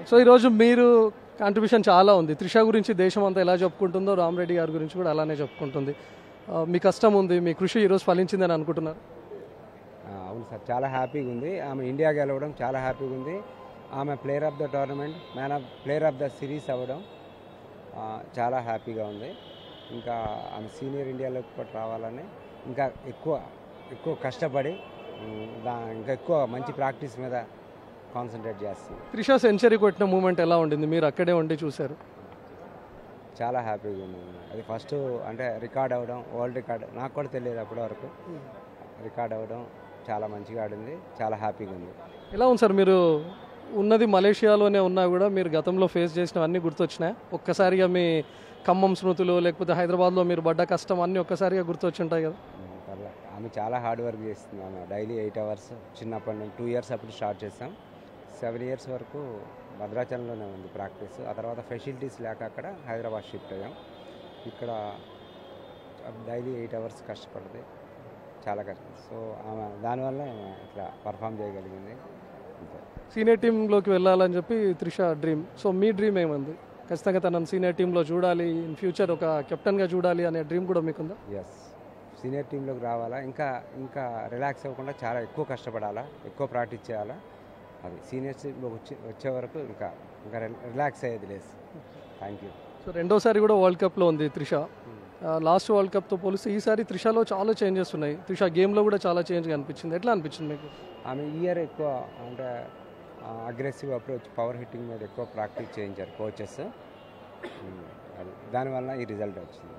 So ఈరోజు మీరు contribution చాలా ఉంది. త్రిష గురించి దేశం అంతా ఎలా చెప్పుకుంటుందో రామరెడ్డి గారి గురించి కూడా అలానే చెప్పుకుంటుంది. మీ కష్టం ఉంది, మీ కృషి ఈరోజు ఫలించిందని అనుకుంటున్నారు. అవును సార్, చాలా హ్యాపీగా ఉంది. ఆమె ఇండియా గెలవడం చాలా హ్యాపీగా ఉంది. ఆమె player of the tournament, player of the series అవ్వడం చాలా హ్యాపీగా ఉంది. ఇంకా ఆమె సీనియర్ ఇండియాలోకి కూడా రావాలని ఇంకా ఎక్కువ కష్టపడి ఇంకా ఎక్కువ మంచి ప్రాక్టీస్ మీద కాన్సన్ట్రేట్ చేస్తుంది. త్రిష సెంచరీ కొట్టిన మూమెంట్ ఎలా ఉండింది? మీరు అక్కడే ఉండి చూశారు. చాలా హ్యాపీగా ఉంది. అది ఫస్ట్ అంటే రికార్డ్ అవ్వడం, వరల్డ్ రికార్డ్ నాకు కూడా తెలియదు అప్పటి వరకు. రికార్డ్ అవ్వడం చాలా మంచిగా ఆడింది, చాలా హ్యాపీగా ఉంది. ఎలా ఉంది సార్, మీరు ఉన్నది మలేషియాలోనే ఉన్నా కూడా మీరు గతంలో ఫేస్ చేసినవన్నీ గుర్తొచ్చినాయి? ఒక్కసారిగా మీ ఖమ్మం స్మృతులు లేకపోతే హైదరాబాద్లో మీరు పడ్డ కష్టం అన్నీ ఒక్కసారిగా గుర్తొచ్చుంటాయి కదా? ఆమె చాలా హార్డ్ వర్క్ చేస్తుంది. ఆమె డైలీ 8 hours చిన్నప్పటి నుంచి 2 years అప్పుడు స్టార్ట్ చేస్తాం. 7 years వరకు భద్రాచలంలోనే ఉంది ప్రాక్టీస్. ఆ తర్వాత ఫెసిలిటీస్ లేక అక్కడ హైదరాబాద్ షిఫ్ట్ అయ్యాం. ఇక్కడ డైలీ 8 hours కష్టపడుతుంది, చాలా కష్టం. సో ఆమె దానివల్ల ఇట్లా పర్ఫామ్ చేయగలిగింది. సీనియర్ టీంలోకి వెళ్ళాలని చెప్పి త్రిష డ్రీమ్. సో మీ డ్రీమ్ ఏముంది? ఖచ్చితంగా తనను సీనియర్ టీంలో చూడాలి, ఇన్ ఫ్యూచర్ ఒక కెప్టెన్గా చూడాలి అనే డ్రీమ్ కూడా మీకుందా? ఎస్, సీనియర్ టీంలోకి రావాలా, ఇంకా రిలాక్స్ అవ్వకుండా చాలా ఎక్కువ కష్టపడాలా, ఎక్కువ ప్రాక్టీస్ చేయాలా. అది సీనియర్ టీంలోకి వచ్చే వరకు ఇంకా రిలాక్స్ అయ్యేది లేదు. Thank you. సో రెండోసారి కూడా వరల్డ్ కప్లో ఉంది త్రిష. లాస్ట్ వరల్డ్ కప్తో పోలిస్తే ఈసారి త్రిషలో చాలా చేంజెస్ ఉన్నాయి. త్రిష గేమ్లో కూడా చాలా చేంజ్గా అనిపించింది. ఎట్లా అనిపించింది మీకు? ఆమె ఇయర్ ఎక్కువ అంటే అగ్రెసివ్ అప్రోచ్, పవర్ హిట్టింగ్ మీద ఎక్కువ ప్రాక్టీస్ చేయించారు కోచెస్. అది దానివల్ల ఈ రిజల్ట్ వచ్చింది.